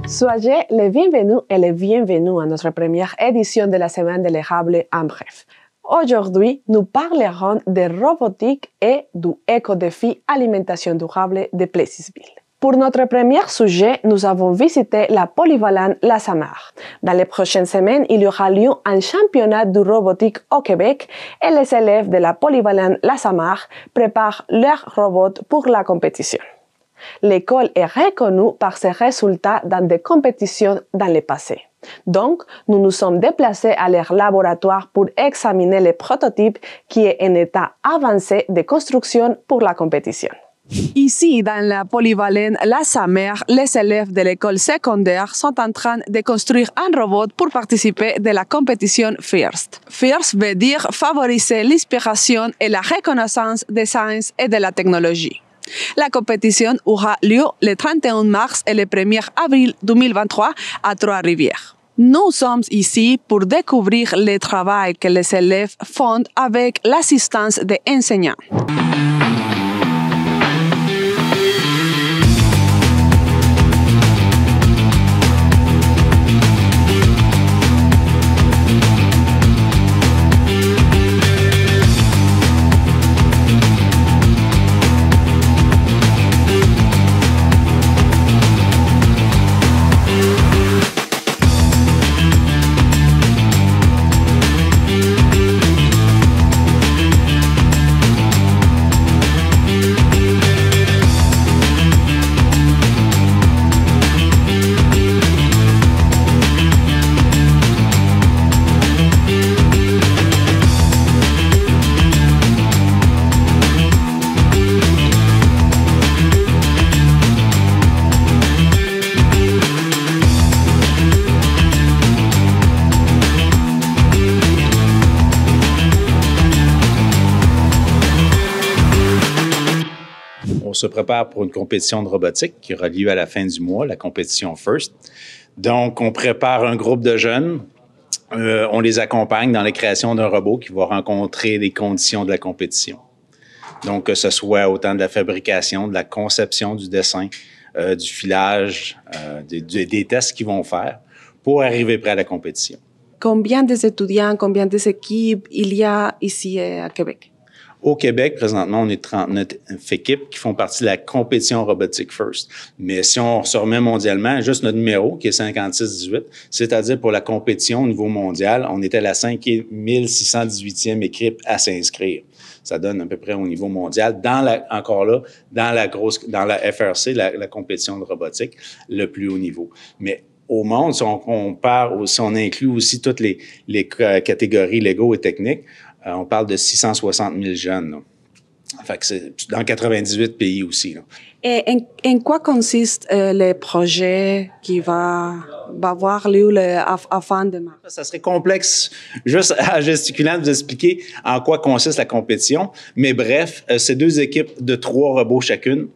Soyez les bienvenus et les bienvenus à notre première édition de la Semaine de l'érable en bref. Aujourd'hui, nous parlerons de robotique et du éco-défi alimentation durable de Plessisville. Pour notre premier sujet, nous avons visité la polyvalente La Samar. Dans les prochaines semaines, il y aura lieu un championnat de robotique au Québec et les élèves de la polyvalente La Samar préparent leurs robots pour la compétition. L'école est reconnue par ses résultats dans des compétitions dans le passé. Donc, nous nous sommes déplacés à leur laboratoire pour examiner les prototypes qui est en état avancé de construction pour la compétition. Ici, dans la polyvalente La Samar, les élèves de l'école secondaire sont en train de construire un robot pour participer de la compétition FIRST. FIRST veut dire favoriser l'inspiration et la reconnaissance des sciences et de la technologie. La compétition aura lieu le 31 mars et le 1er avril 2023 à Trois-Rivières. Nous sommes ici pour découvrir le travail que les élèves font avec l'assistance des enseignants. On se prépare pour une compétition de robotique qui aura lieu à la fin du mois, la compétition FIRST. Donc, on prépare un groupe de jeunes. On les accompagne dans la création d'un robot qui va rencontrer les conditions de la compétition. Donc, que ce soit autant de la fabrication, de la conception du dessin, du filage, des tests qu'ils vont faire pour arriver prêt à la compétition. Combien d'étudiants, combien d'équipes il y a ici à Québec? Au Québec, présentement, on est 39 équipes qui font partie de la compétition robotique FIRST. Mais si on se remet mondialement, juste notre numéro, qui est 5618, c'est-à-dire pour la compétition au niveau mondial, on était la 5618e équipe à s'inscrire. Ça donne à peu près au niveau mondial, dans la FRC, la compétition de robotique, le plus haut niveau. Mais au monde, si on compare, si on inclut aussi toutes les catégories légaux et techniques, on parle de 660 000 jeunes. Là. Fait que c'est dans 98 pays aussi. Là. Et en quoi consiste le projet qui va avoir lieu à fin de mars? Ça serait complexe, juste à gesticulant, de vous expliquer en quoi consiste la compétition. Mais bref, c'est 2 équipes de 3 robots chacune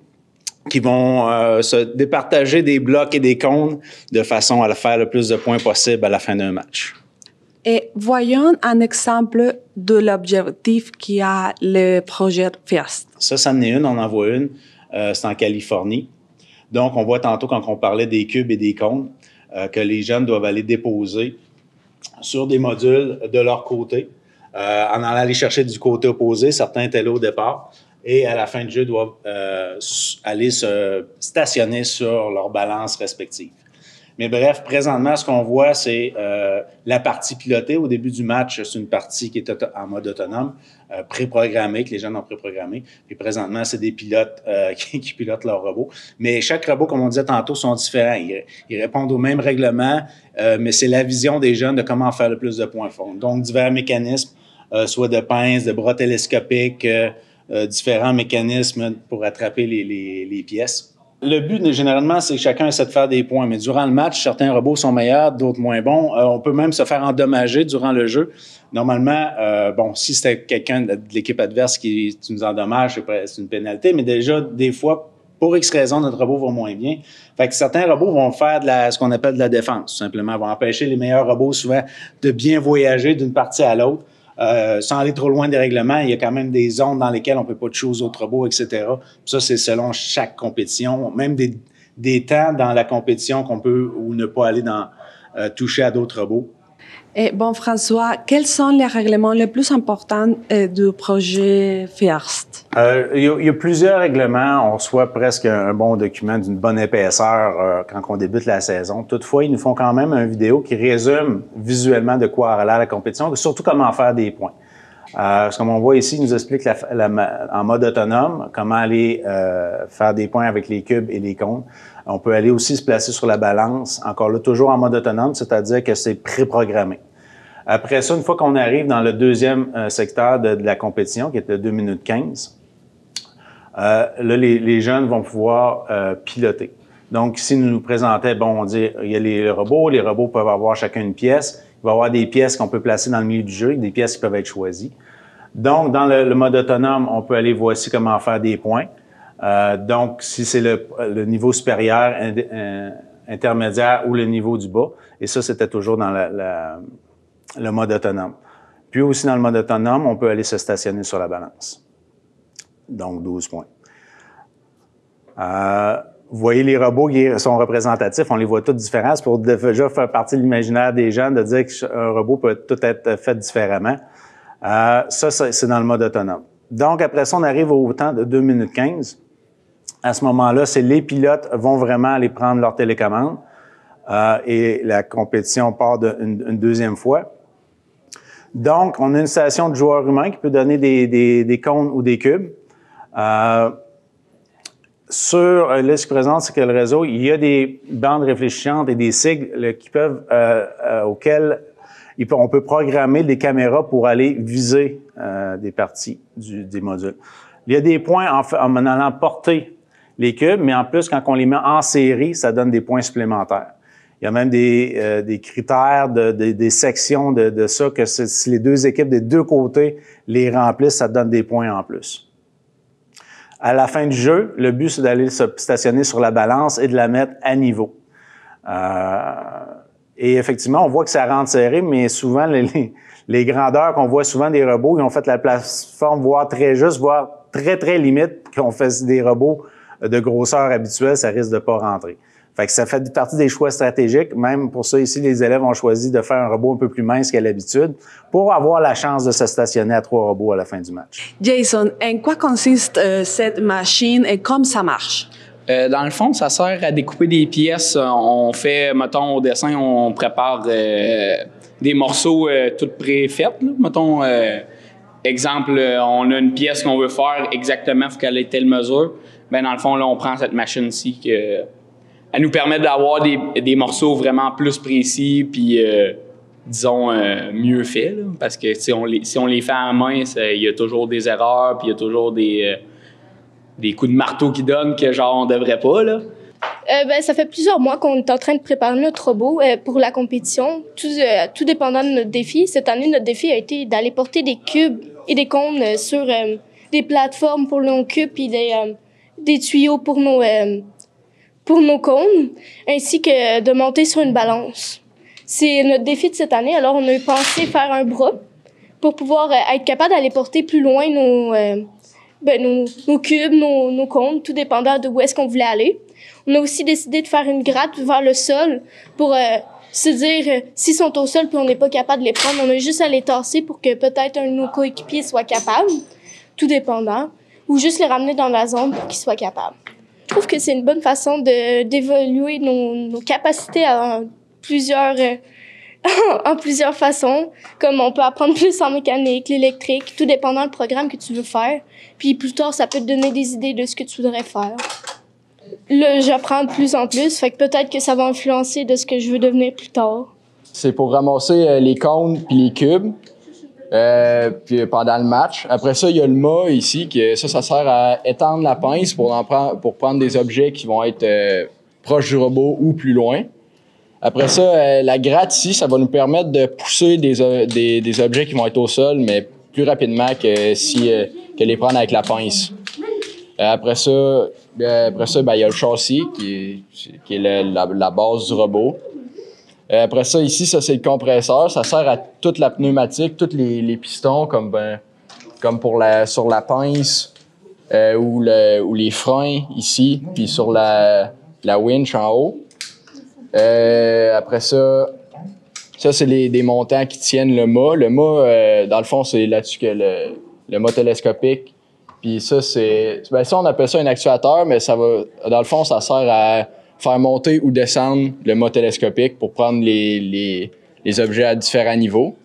qui vont se départager des blocs et des cônes de façon à faire le plus de points possible à la fin d'un match. Et voyons un exemple de l'objectif qui a le projet FIRST. Ça en est une, on en voit une, c'est en Californie. Donc, on voit tantôt quand on parlait des cubes et des cônes que les jeunes doivent aller déposer sur des modules de leur côté, en allant aller chercher du côté opposé. Certains étaient là au départ et à la fin du jeu doivent aller se stationner sur leur balance respective. Mais bref, présentement, ce qu'on voit, c'est la partie pilotée. Au début du match, c'est une partie qui est en mode autonome, préprogrammée, que les jeunes ont préprogrammé. Puis présentement, c'est des pilotes qui pilotent leur robot. Mais chaque robot, comme on disait tantôt, sont différents. Ils répondent aux mêmes règlements, mais c'est la vision des jeunes de comment faire le plus de points forts. Donc, divers mécanismes, soit de pinces, de bras télescopiques, différents mécanismes pour attraper les pièces. Le but, généralement, c'est que chacun essaie de faire des points. Mais durant le match, certains robots sont meilleurs, d'autres moins bons. On peut même se faire endommager durant le jeu. Normalement, si c'était quelqu'un de l'équipe adverse qui nous endommage, c'est une pénalité. Mais déjà, des fois, pour X raison, notre robot va moins bien. Fait que certains robots vont faire ce qu'on appelle de la défense, tout simplement. Ils vont empêcher les meilleurs robots souvent de bien voyager d'une partie à l'autre. Sans aller trop loin des règlements, il y a quand même des zones dans lesquelles on ne peut pas toucher aux autres robots, etc. Ça, c'est selon chaque compétition. Même des temps dans la compétition qu'on peut ou ne pas aller toucher à d'autres robots. Et bon, François, quels sont les règlements les plus importants du projet FIRST? Il y a plusieurs règlements. On reçoit presque un bon document d'une bonne épaisseur quand on débute la saison. Toutefois, ils nous font quand même une vidéo qui résume visuellement de quoi a l'air la compétition, surtout comment faire des points. Comme on voit ici, il nous explique en mode autonome comment aller faire des points avec les cubes et les cônes. On peut aller aussi se placer sur la balance, encore là, toujours en mode autonome, c'est-à-dire que c'est préprogrammé. Après ça, une fois qu'on arrive dans le deuxième secteur de la compétition, qui est de 2 minutes 15, là, les jeunes vont pouvoir piloter. Donc, si nous présentaient, bon, on dit, il y a les robots peuvent avoir chacun une pièce. Il va y avoir des pièces qu'on peut placer dans le milieu du jeu, des pièces qui peuvent être choisies. Donc, dans le mode autonome, on peut aller voici comment faire des points. Donc, si c'est le niveau supérieur, intermédiaire ou le niveau du bas. Et ça, c'était toujours dans le mode autonome. Puis aussi, dans le mode autonome, on peut aller se stationner sur la balance. Donc, 12 points. Vous voyez les robots qui sont représentatifs, on les voit tous différents. C'est pour déjà faire partie de l'imaginaire des gens de dire qu'un robot peut tout être fait différemment. Ça, c'est dans le mode autonome. Donc, après ça, on arrive au temps de 2 minutes 15. À ce moment-là, les pilotes vont vraiment aller prendre leur télécommande et la compétition part une deuxième fois. Donc, on a une station de joueurs humains qui peut donner des cônes ou des cubes. Là, ce qui présente, c'est que le réseau, il y a des bandes réfléchissantes et des sigles qui peuvent, auxquels on peut programmer des caméras pour aller viser des parties des modules. Il y a des points en allant porter les cubes, mais en plus, quand on les met en série, ça donne des points supplémentaires. Il y a même des critères, des sections de ça, que si les deux équipes des deux côtés les remplissent, ça donne des points en plus. À la fin du jeu, le but, c'est d'aller se stationner sur la balance et de la mettre à niveau. Et effectivement, on voit que ça rentre serré, mais souvent, les grandeurs qu'on voit souvent des robots, ils ont fait la plateforme voire très juste, voire très, très limite, qu'on fait des robots de grosseur habituelle, ça risque de pas rentrer. Fait que ça fait partie des choix stratégiques. Même pour ça, ici, les élèves ont choisi de faire un robot un peu plus mince qu'à l'habitude pour avoir la chance de se stationner à 3 robots à la fin du match. Jason, en quoi consiste cette machine et comment ça marche? Dans le fond, ça sert à découper des pièces. On fait, mettons, au dessin, on prépare des morceaux tout préfaits. Mettons, exemple, on a une pièce qu'on veut faire exactement, il faut qu'elle ait telle mesure. Ben dans le fond, là, on prend cette machine-ci elle nous permet d'avoir des morceaux vraiment plus précis puis, disons, mieux faits. Là, parce que si on les fait à la main, il y a toujours des erreurs puis il y a toujours des coups de marteau qui donnent que genre on devrait pas. Là. Ça fait plusieurs mois qu'on est en train de préparer notre robot pour la compétition, tout dépendant de notre défi. Cette année, notre défi a été d'aller porter des cubes et des cônes sur des plateformes pour nos cubes et des tuyaux pour nos cônes, ainsi que de monter sur une balance. C'est notre défi de cette année, alors on a pensé faire un bras pour pouvoir être capable d'aller porter plus loin nos cubes, nos cônes, tout dépendant de où est-ce qu'on voulait aller. On a aussi décidé de faire une gratte vers le sol pour se dire s'ils sont au sol puis on n'est pas capable de les prendre, on a juste à les tasser pour que peut-être un de nos coéquipiers soit capable, tout dépendant, ou juste les ramener dans la zone pour qu'ils soient capables. Je trouve que c'est une bonne façon d'évaluer nos capacités en plusieurs façons, comme on peut apprendre plus en mécanique, l'électrique, tout dépendant du programme que tu veux faire. Puis plus tard, ça peut te donner des idées de ce que tu voudrais faire. Là, j'apprends de plus en plus, fait que peut-être que ça va influencer de ce que je veux devenir plus tard. C'est pour ramasser les cônes puis les cubes. Puis pendant le match. Après ça, il y a le mât ici, que ça sert à étendre la pince pour prendre des objets qui vont être proches du robot ou plus loin. Après ça, la gratte ici, ça va nous permettre de pousser des objets qui vont être au sol, mais plus rapidement que les prendre avec la pince. Après ça, Après ça, il y a le châssis qui est la base du robot. Après ça, ici, ça c'est le compresseur. Ça sert à toute la pneumatique, tous les pistons, comme sur la pince ou les freins ici, puis sur la winch en haut. Après ça c'est des montants qui tiennent le mât. Le mât, dans le fond, c'est là-dessus que le mât télescopique. Puis ça, ça, on appelle ça un actuateur, mais dans le fond, ça sert à faire monter ou descendre le mât télescopique pour prendre les objets à différents niveaux.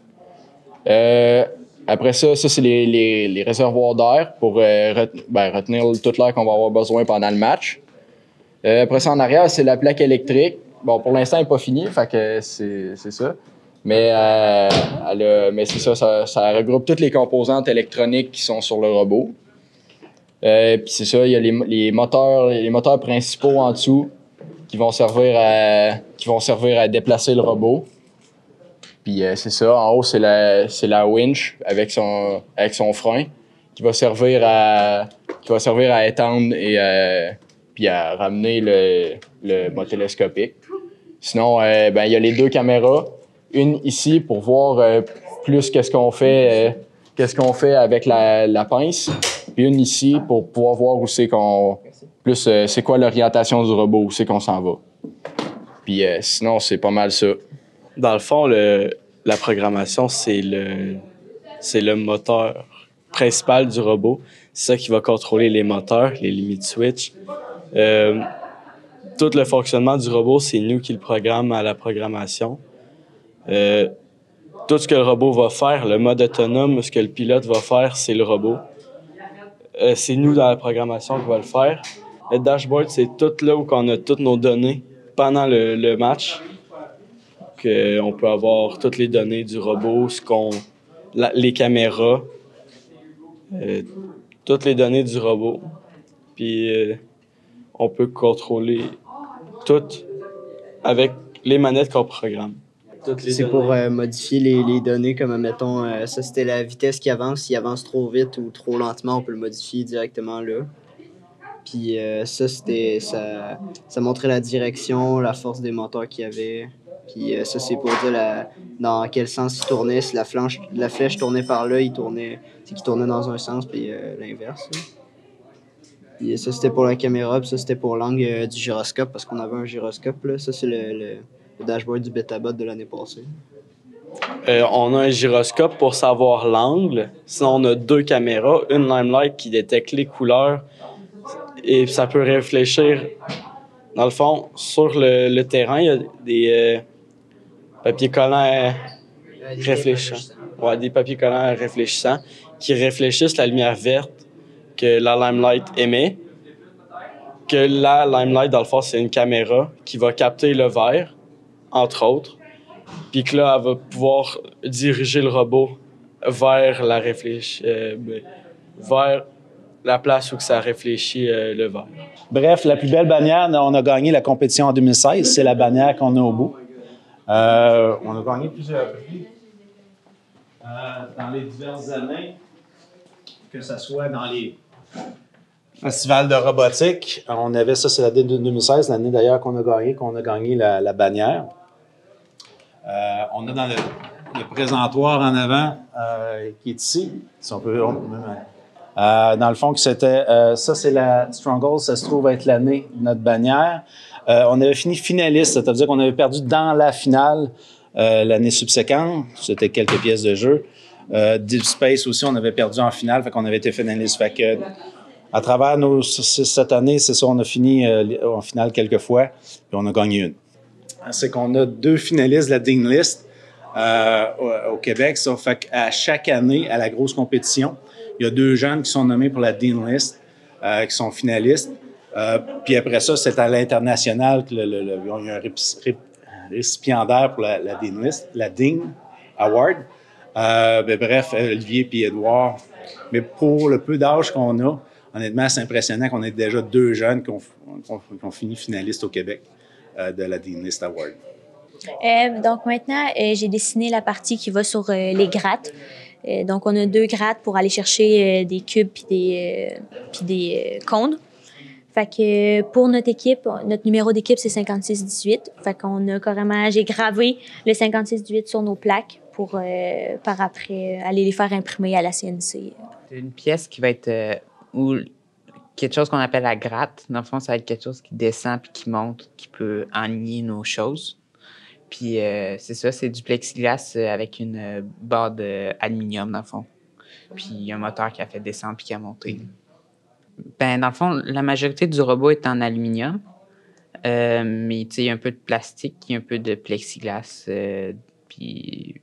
Après ça c'est les réservoirs d'air pour retenir toute l'air qu'on va avoir besoin pendant le match. Après ça, en arrière, c'est la plaque électrique. Bon, pour l'instant, elle n'est pas finie, fait que c'est ça. Mais c'est ça regroupe toutes les composantes électroniques qui sont sur le robot. Puis c'est ça, il y a les moteurs principaux en dessous qui vont servir à déplacer le robot. Puis c'est ça, en haut, c'est la winch avec son frein qui va servir à étendre et puis à ramener le mât télescopique. Sinon, il y a les deux caméras, une ici pour voir plus qu'est-ce qu'on fait avec la pince, puis une ici pour pouvoir voir où c'est c'est quoi l'orientation du robot, où c'est qu'on s'en va. Puis sinon, c'est pas mal ça. Dans le fond, la programmation, c'est le moteur principal du robot. C'est ça qui va contrôler les moteurs, les limit switch. Tout le fonctionnement du robot, c'est nous qui le programme à la programmation. Tout ce que le robot va faire, le mode autonome, ce que le pilote va faire, c'est le robot. C'est nous dans la programmation qui va le faire. Le dashboard, c'est tout là où on a toutes nos données pendant le match. On peut avoir toutes les données du robot, les caméras, toutes les données du robot. Puis on peut contrôler tout avec les manettes qu'on programme. C'est pour modifier les données, comme mettons, ça c'était la vitesse qui avance. S'il avance trop vite ou trop lentement, on peut le modifier directement là. Puis ça montrait la direction, la force des moteurs qu'il y avait. Puis ça, c'est pour dire dans quel sens il tournait. Si la flèche tournait par là, c'est qu'il tournait dans un sens, puis l'inverse. Puis ça, c'était pour la caméra, puis ça, c'était pour l'angle du gyroscope, parce qu'on avait un gyroscope, là. Ça, c'est le dashboard du Betabot de l'année passée. On a un gyroscope pour savoir l'angle. Sinon, on a deux caméras, une Limelight qui détecte les couleurs, et ça peut réfléchir. Dans le fond, sur le terrain, il y a des papiers collants réfléchissants. Ouais, des papiers collants réfléchissants qui réfléchissent la lumière verte que la Limelight émet. Que la Limelight, dans le fond, c'est une caméra qui va capter le vert, entre autres. Puis que là, elle va pouvoir diriger le robot vers vers la place où ça réfléchit le vert. Bref, la plus belle bannière, on a gagné la compétition en 2016. C'est la bannière qu'on a au bout. On a gagné plusieurs prix dans les diverses années, que ce soit dans les festivals de robotique. On avait ça, c'est l'année 2016, l'année d'ailleurs qu'on a gagné la bannière. On a dans le présentoir en avant qui est ici. Si on peut, dans le fond, ça, c'est la Stronghold. Ça se trouve être l'année de notre bannière. On avait fini finaliste, c'est-à-dire qu'on avait perdu dans la finale l'année subséquente. C'était quelques pièces de jeu. Deep Space aussi, on avait perdu en finale, fait qu'on avait été finaliste. Fait que, à travers cette année, c'est ça, on a fini en finale quelques fois, puis on a gagné une. C'est qu'on a 2 finalistes de la Dean List au Québec. Ça fait qu'à chaque année, à la grosse compétition, il y a 2 jeunes qui sont nommés pour la Dean List, qui sont finalistes. Puis après ça, c'est à l'international qu'il y a un récipiendaire pour la Dean List, la Dean Award. Bref, Olivier et Edouard. Mais pour le peu d'âge qu'on a, honnêtement, c'est impressionnant qu'on ait déjà 2 jeunes qui ont fini finalistes au Québec de la Dean List Award. Donc maintenant, j'ai dessiné la partie qui va sur les grattes. Donc on a 2 grattes pour aller chercher des cubes puis des cônes. Fait que pour notre équipe, notre numéro d'équipe, c'est 56-18. Fait qu'on a carrément, j'ai gravé le 56-18 sur nos plaques pour par après aller les faire imprimer à la CNC. C'est une pièce qui va être ou quelque chose qu'on appelle la gratte. Dans le fond, ça va être quelque chose qui descend puis qui monte, qui peut enligner nos choses. Puis c'est ça, c'est du plexiglas avec une barre d'aluminium, dans le fond. Puis il y a un moteur qui a fait descendre puis qui a monté. Ben, dans le fond, la majorité du robot est en aluminium. Mais il y a un peu de plastique, il y a un peu de plexiglas. Puis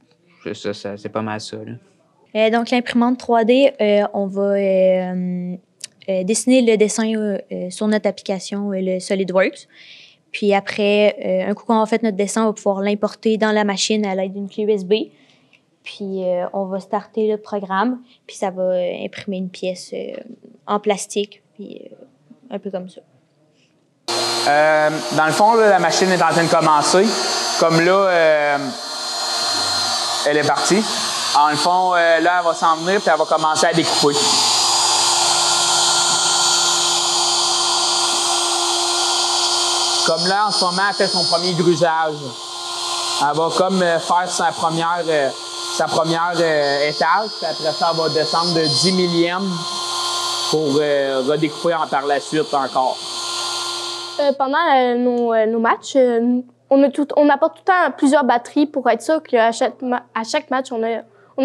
ça, c'est pas mal ça, là. Donc, l'imprimante 3D, on va dessiner le dessin sur notre application, le SolidWorks. Puis après, un coup qu'on a fait notre dessin, on va pouvoir l'importer dans la machine à l'aide d'une clé USB. Puis on va starter le programme, puis ça va imprimer une pièce en plastique, puis un peu comme ça. Dans le fond, là, la machine est en train de commencer. Comme là, elle est partie. En le fond, là, elle va s'en venir, puis elle va commencer à découper. Comme là, en ce moment, elle fait son premier grusage. Elle va comme faire sa première étage, puis après ça, elle va descendre de 10 millièmes pour redécouper par la suite encore. Pendant nos matchs, on apporte tout le temps plusieurs batteries pour être sûr qu'à chaque match, on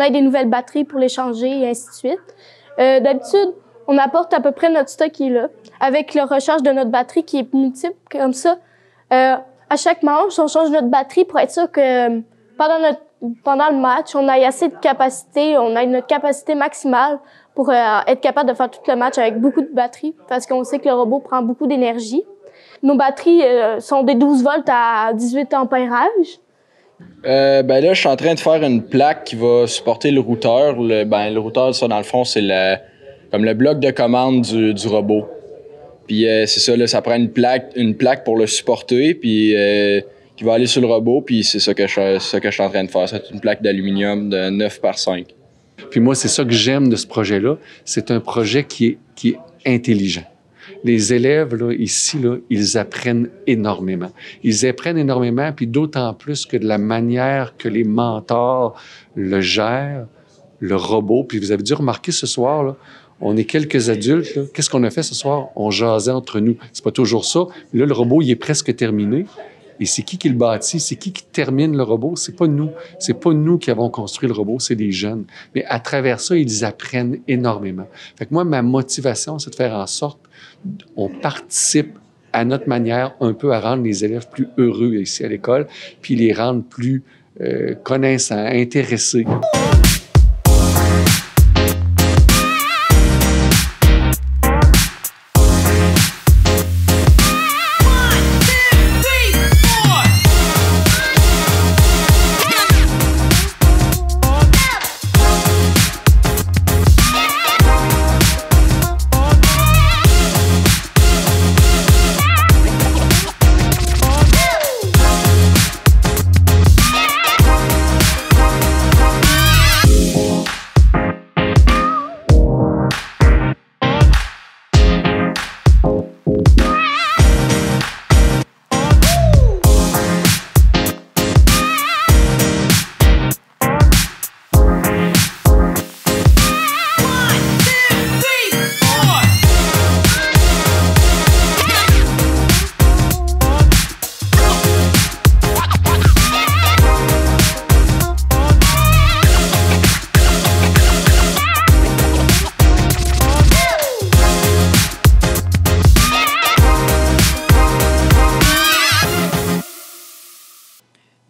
a des nouvelles batteries pour les changer et ainsi de suite. D'habitude, on apporte à peu près notre stock qui est là, avec la recharge de notre batterie qui est multiple, comme ça. À chaque manche, on change notre batterie pour être sûr que pendant le match, on ait assez de capacité, on ait notre capacité maximale pour être capable de faire tout le match avec beaucoup de batterie, parce qu'on sait que le robot prend beaucoup d'énergie. Nos batteries sont des 12 volts à 18 ampérages. Ben là, je suis en train de faire une plaque qui va supporter le routeur. Le routeur, ça, dans le fond, c'est comme le bloc de commande du robot. Puis c'est ça, là, ça prend une plaque pour le supporter, puis qui va aller sur le robot, puis c'est ça que je suis en train de faire. C'est une plaque d'aluminium de 9 par 5. Puis moi, c'est ça que j'aime de ce projet-là. C'est un projet qui est intelligent. Les élèves, là, ici, là, ils apprennent énormément. Ils apprennent énormément, puis d'autant plus que de la manière que les mentors le gèrent, le robot. Puis vous avez dû remarquer ce soir, là, on est quelques adultes. Là. Qu'est-ce qu'on a fait ce soir? On jasait entre nous. C'est pas toujours ça. Là, le robot, il est presque terminé. Et c'est qui le bâtit? C'est qui termine le robot? C'est pas nous. C'est pas nous qui avons construit le robot, c'est les jeunes. Mais à travers ça, ils apprennent énormément. Fait que moi, ma motivation, c'est de faire en sorte qu'on participe à notre manière un peu à rendre les élèves plus heureux ici à l'école, puis les rendre plus connaissants, intéressés.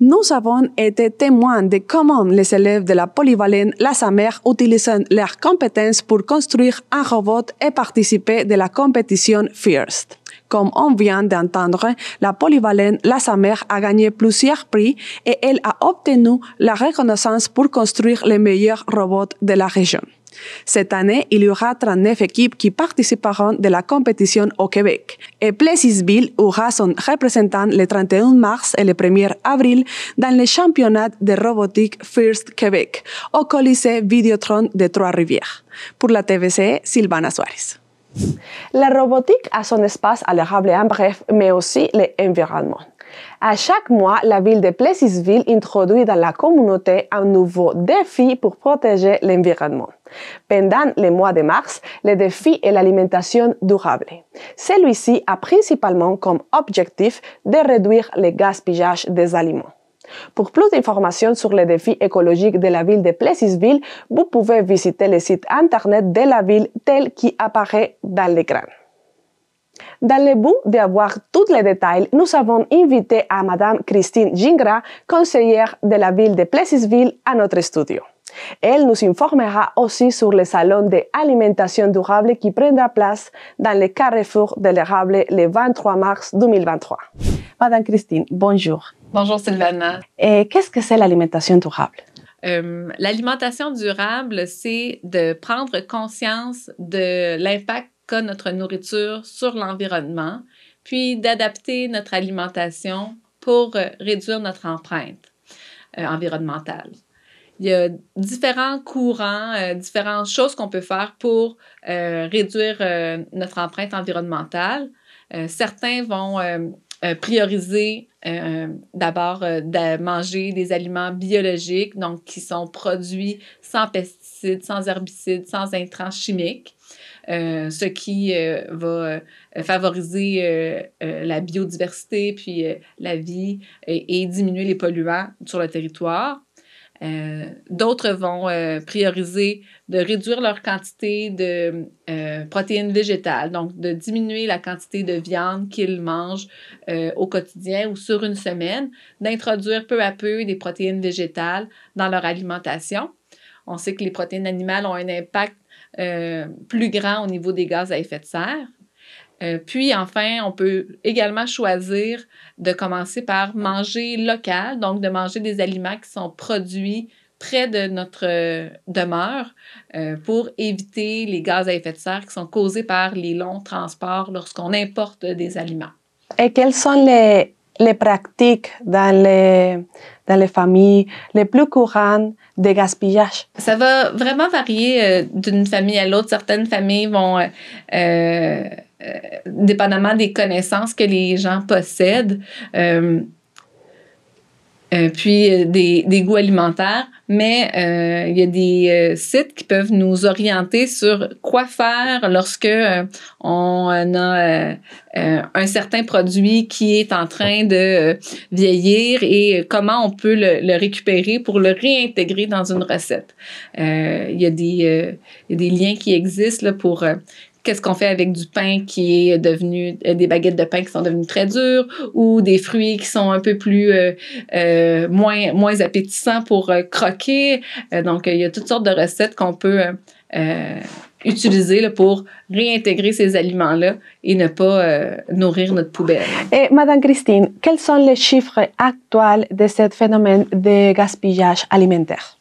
Nous avons été témoins de comment les élèves de la polyvalente Lassamer utilisent leurs compétences pour construire un robot et participer de la compétition FIRST. Comme on vient d'entendre, la polyvalente Lassamer a gagné plusieurs prix et elle a obtenu la reconnaissance pour construire les meilleurs robots de la région. Cette année, il y aura 39 équipes qui participeront de la compétition au Québec. Et Plessisville aura son représentant le 31 mars et le 1er avril dans le championnat de robotique FIRST Québec au Colisée Vidéotron de Trois-Rivières. Pour la TVC, Sylvana Suárez. La robotique a son espace à l'érable en bref, mais aussi l'environnement. À chaque mois, la ville de Plessisville introduit dans la communauté un nouveau défi pour protéger l'environnement. Pendant le mois de mars, le défi est l'alimentation durable. Celui-ci a principalement comme objectif de réduire le gaspillage des aliments. Pour plus d'informations sur les défis écologiques de la ville de Plessisville, vous pouvez visiter le site internet de la ville tel qu'il apparaît dans l'écran. Dans le but d'avoir tous les détails, nous avons invité à Madame Christine Gingras, conseillère de la ville de Plessisville, à notre studio. Elle nous informera aussi sur le salon d'alimentation durable qui prendra place dans le Carrefour de l'érable le 23 mars 2023. Madame Christine, bonjour. Bonjour Sylvana. Et qu'est-ce que c'est l'alimentation durable? L'alimentation durable, c'est de prendre conscience de l'impact qu'a notre nourriture sur l'environnement, puis d'adapter notre alimentation pour réduire notre empreinte environnementale. Il y a différents courants, différentes choses qu'on peut faire pour réduire notre empreinte environnementale. Certains vont prioriser d'abord de manger des aliments biologiques, donc qui sont produits sans pesticides, sans herbicides, sans intrants chimiques. Ce qui va favoriser la biodiversité, puis la vie et diminuer les polluants sur le territoire. D'autres vont prioriser de réduire leur quantité de protéines végétales, donc de diminuer la quantité de viande qu'ils mangent au quotidien ou sur une semaine, d'introduire peu à peu des protéines végétales dans leur alimentation. On sait que les protéines animales ont un impact plus grand au niveau des gaz à effet de serre. Puis enfin, on peut également choisir de commencer par manger local, donc de manger des aliments qui sont produits près de notre demeure pour éviter les gaz à effet de serre qui sont causés par les longs transports lorsqu'on importe des aliments. Et quelles sont les pratiques dans les familles les plus courantes de gaspillage? Ça va vraiment varier d'une famille à l'autre. Certaines familles vont, dépendamment des connaissances que les gens possèdent, puis des goûts alimentaires, mais il y a des sites qui peuvent nous orienter sur quoi faire lorsque on a un certain produit qui est en train de vieillir et comment on peut le récupérer pour le réintégrer dans une recette. Il y a des liens qui existent là, pour qu'est-ce qu'on fait avec du pain qui est devenu, des baguettes de pain qui sont devenues très dures ou des fruits qui sont un peu plus, moins appétissants pour croquer. Donc, il y a toutes sortes de recettes qu'on peut utiliser là, pour réintégrer ces aliments-là et ne pas nourrir notre poubelle. Et Madame Christine, quels sont les chiffres actuels de ce phénomène de gaspillage alimentaire?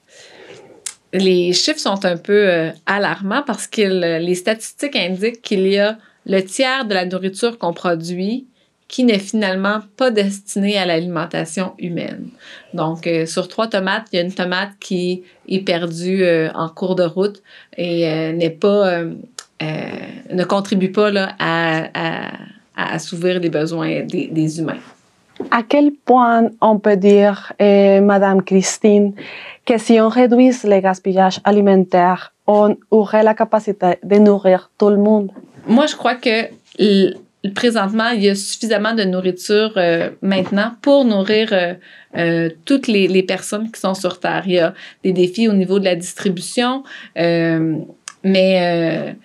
Les chiffres sont un peu alarmants parce que les statistiques indiquent qu'il y a le tiers de la nourriture qu'on produit qui n'est finalement pas destinée à l'alimentation humaine. Donc, sur 3 tomates, il y a une tomate qui est perdue en cours de route et ne contribue pas là, à assouvir les besoins des humains. À quel point on peut dire, Madame Christine, que si on réduit le gaspillage alimentaire, on aurait la capacité de nourrir tout le monde? Moi, je crois que présentement, il y a suffisamment de nourriture maintenant pour nourrir toutes les personnes qui sont sur Terre. Il y a des défis au niveau de la distribution, mais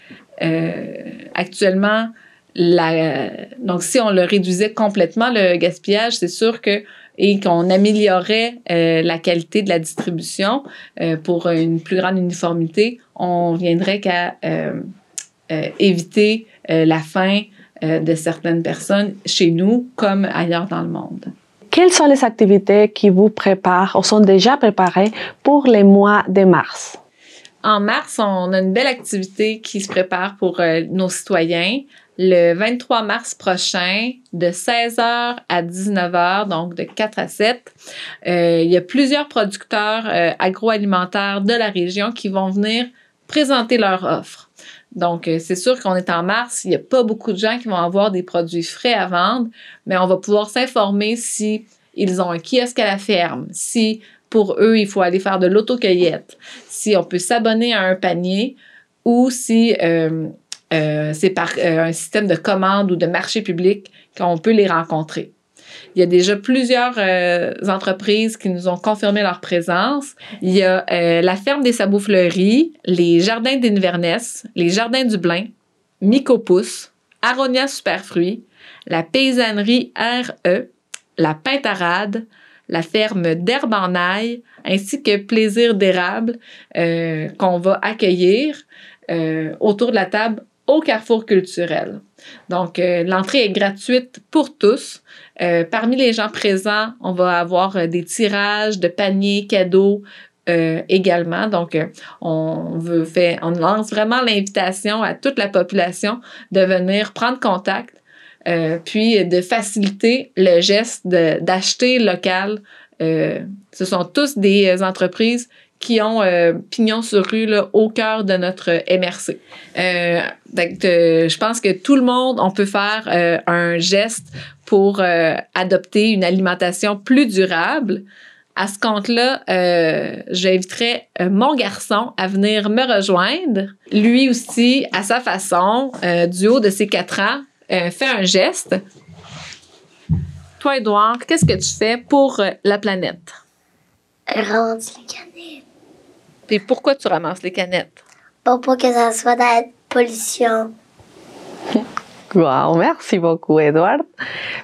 actuellement, donc si on le réduisait complètement, le gaspillage, c'est sûr que et qu'on améliorait la qualité de la distribution pour une plus grande uniformité, on viendrait qu'à éviter la faim de certaines personnes chez nous comme ailleurs dans le monde. Quelles sont les activités qui vous préparent ou sont déjà préparées pour les mois de mars? En mars, on a une belle activité qui se prépare pour nos citoyens. Le 23 mars prochain, de 16h à 19h, donc de 4 à 7, il y a plusieurs producteurs agroalimentaires de la région qui vont venir présenter leur offre. Donc, c'est sûr qu'on est en mars, il n'y a pas beaucoup de gens qui vont avoir des produits frais à vendre, mais on va pouvoir s'informer si ils ont un kiosque à la ferme, si pour eux, il faut aller faire de l'autocueillette, si on peut s'abonner à un panier ou si c'est par un système de commande ou de marché public qu'on peut les rencontrer. Il y a déjà plusieurs entreprises qui nous ont confirmé leur présence. Il y a la ferme des Sabots Fleuris, les jardins d'Inverness, les jardins du Blain, Mycopousse, Aronia Superfruits, la paysannerie RE, la Pintarade, la ferme d'Herbe en Aille, ainsi que Plaisir d'érable qu'on va accueillir autour de la table au Carrefour culturel. Donc, l'entrée est gratuite pour tous. Parmi les gens présents, on va avoir des tirages de paniers, cadeaux également. Donc, on lance vraiment l'invitation à toute la population de venir prendre contact, puis de faciliter le geste d'acheter local. Ce sont tous des entreprises qui ont pignon sur rue là, au cœur de notre MRC. Je pense que tout le monde, on peut faire un geste pour adopter une alimentation plus durable. À ce compte-là, j'inviterais mon garçon à venir me rejoindre. Lui aussi, à sa façon, du haut de ses 4 ans, fait un geste. Toi, Édouard, qu'est-ce que tu fais pour la planète? Ramasse les canettes. Et pourquoi tu ramasses les canettes? Pour pas que ça soit dans la pollution. Wow, merci beaucoup, Edward.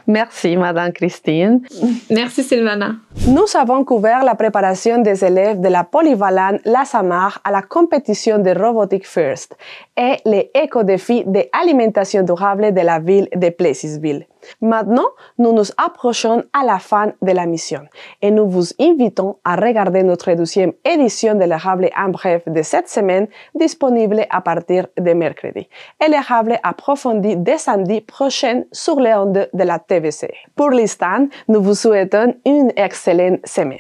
Merci, Madame Christine. Merci, Sylvana. Nous avons couvert la préparation des élèves de la polyvalente La Samar à la compétition de Robotic First et les éco-défis de alimentation durable de la ville de Plessisville. Maintenant, nous nous approchons à la fin de la mission et nous vous invitons à regarder notre 12e édition de l'érable en bref de cette semaine disponible à partir de mercredi et l'érable approfondi dès samedi prochain sur les ondes de la TVC. Pour l'instant, nous vous souhaitons une excellente semaine.